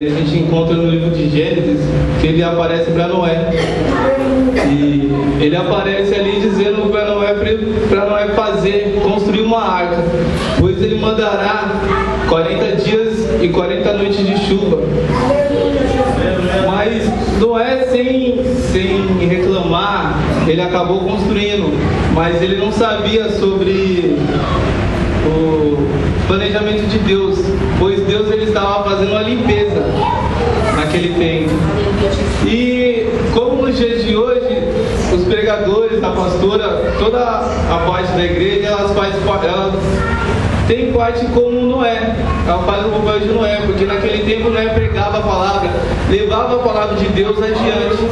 A gente encontra no livro de Gênesis que ele aparece para Noé. E ele aparece ali dizendo para Noé construir uma arca, pois ele mandará 40 dias e 40 noites de chuva. Mas Noé, sem reclamar, ele acabou construindo, mas ele não sabia sobre o planejamento de Deus, pois Deus ele estava fazendo uma limpeza naquele tempo. E como nos dias de hoje, os pregadores, a pastora, toda a parte da igreja, elas têm parte como Noé, ela faz o papel de Noé, porque naquele tempo Noé pregava a palavra, levava a palavra de Deus adiante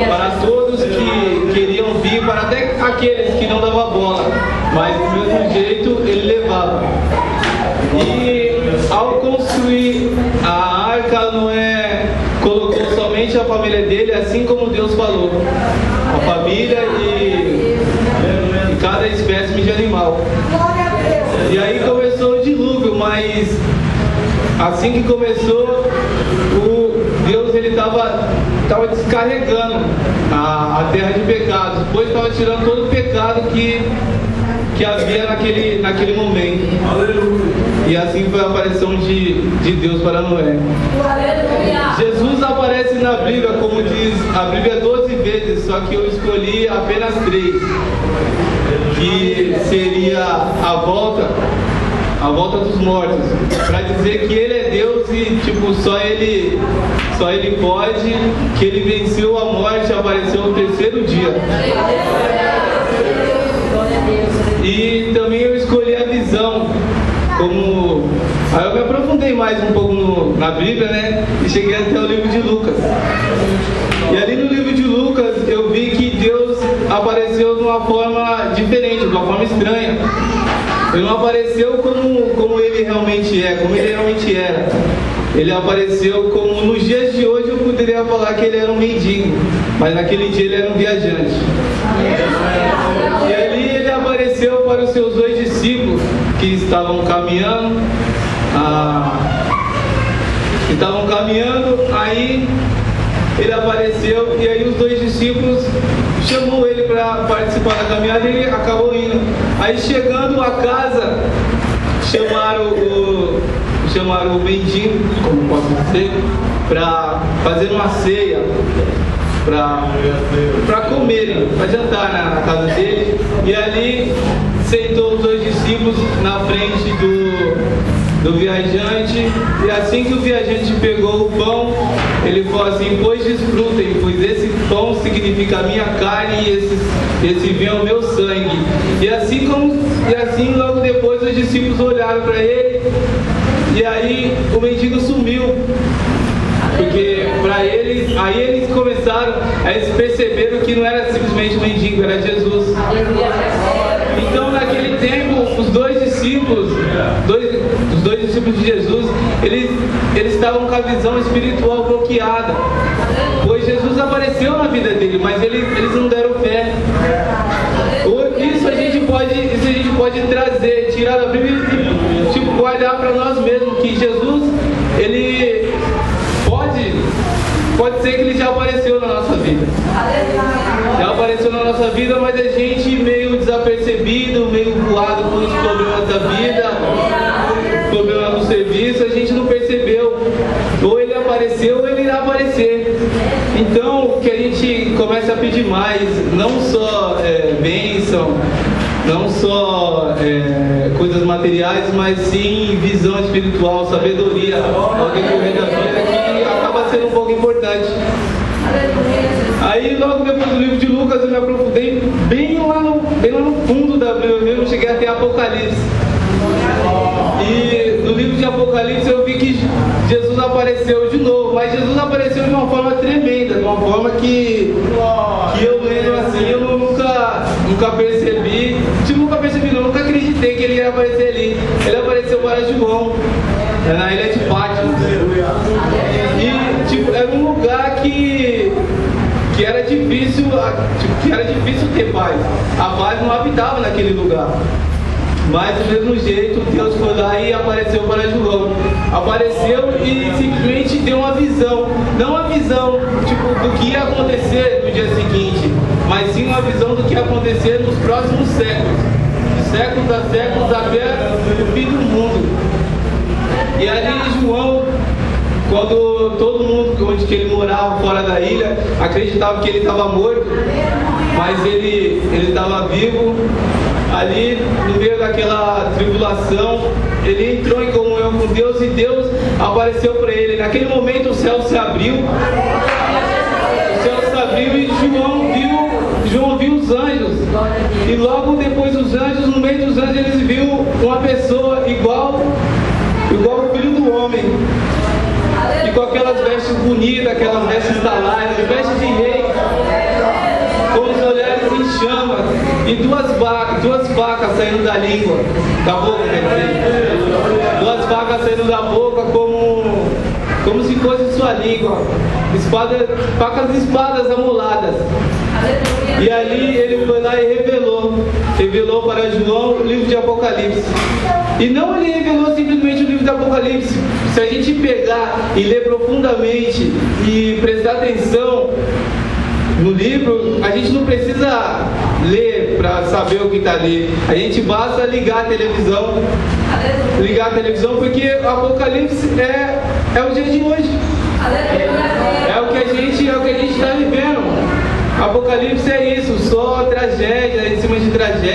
para todos que queriam vir, para até aqueles que não davam bola, mas do mesmo jeito ele levava. E ao construir a arca, Noé colocou somente a família dele, assim como Deus falou, a família e cada espécie de animal. E aí começou o dilúvio, mas assim que começou, Deus ele estava descarregando a terra de pecados, pois estava tirando todo o pecado que havia naquele momento. E assim foi a aparição de Deus para Noé. Jesus aparece na Bíblia, como diz a Bíblia, 12 vezes, só que eu escolhi apenas 3, que seria a volta dos mortos, para dizer que ele é Deus e só ele pode, que ele venceu a morte, apareceu no 3º dia. E também eu escolhi a visão, aí eu me aprofundei mais um pouco na Bíblia, né? E cheguei até o livro de Lucas. E ali no livro de Lucas eu vi que Deus apareceu de uma forma diferente, de uma forma estranha. Ele não apareceu como ele realmente é, como ele realmente era. Ele apareceu como nos dias de hoje eu poderia falar que ele era um mendigo, mas naquele dia ele era um viajante. E ali ele apareceu para os seus 2 discípulos que estavam caminhando. Aí ele apareceu e aí os 2 discípulos chamou ele para participar da caminhada e ele acabou indo. Aí chegando a casa, chamaram o mendigo, como posso dizer, para fazer uma ceia, para comerem, para jantar na casa dele. E ali sentou os 2 discípulos na frente do viajante, e assim que o viajante pegou o pão, ele falou assim: pois desfrutem, pois esse pão significa a minha carne e esse vinho é o meu sangue. E assim logo depois os discípulos olharam para ele, e aí o mendigo sumiu, porque para eles, aí eles começaram, aí eles perceberam que não era simplesmente um mendigo, era Jesus. Então naquele tempo os 2 discípulos de Jesus, eles estavam com a visão espiritual bloqueada, pois Jesus apareceu na vida dele, mas eles não deram fé. Isso a gente pode trazer, tirar da Bíblia e guardar para nós mesmos, que Jesus, ele pode ser que ele já apareceu na nossa vida. Já apareceu na nossa vida, mas a gente meio desapercebido, meio voado com os problemas da vida, problema do serviço, a gente não percebeu. Ou ele apareceu ou ele irá aparecer. Então que a gente comece a pedir mais, não só bênção, não só coisas materiais, mas sim visão espiritual, sabedoria ao decorrer da vida, que acaba sendo um pouco importante. Aí logo depois do livro de Lucas eu me aprofundei bem lá no fundo da Bíblia, eu cheguei até Apocalipse. E no livro de Apocalipse eu vi que Jesus apareceu de novo, mas Jesus apareceu de uma forma tremenda, de uma forma que eu lendo assim, eu nunca percebi, eu nunca acreditei que ele ia aparecer ali. Ele apareceu para João, na ilha de Patmos. E era um lugar que era difícil ter paz. A paz não habitava naquele lugar. Mas do mesmo jeito, Deus foi lá e apareceu para João. apareceu e simplesmente deu uma visão. Não uma visão tipo, do que ia acontecer no dia seguinte, mas sim uma visão do que ia acontecer nos próximos séculos. De séculos a séculos até o fim do mundo. E ali João, quando todo mundo onde que ele morava fora da ilha acreditava que ele estava morto, mas ele estava vivo, ali no meio daquela tribulação, ele entrou em comunhão com Deus e Deus apareceu para ele. Naquele momento o céu se abriu, e João viu os anjos. E logo depois os anjos, no meio dos anjos, eles viu uma pessoa igual o Filho do Homem. E com aquelas vestes bonitas, aquelas vestes talares, vestes de rei, com os olhares em chamas, e duas facas saindo da língua, da boca, quer dizer. Duas facas saindo da boca como se fosse sua língua. Facas de espadas amoladas. E ali ele foi lá e revelou para João o livro de Apocalipse. E não ele revelou simplesmente o livro de Apocalipse. Se a gente pegar e ler profundamente e prestar atenção no livro, a gente não precisa ler para saber o que está ali. A gente basta ligar a televisão. Porque o Apocalipse é o dia de hoje. É o que a gente está vivendo. Apocalipse é isso, só tragédia em cima de tragédia.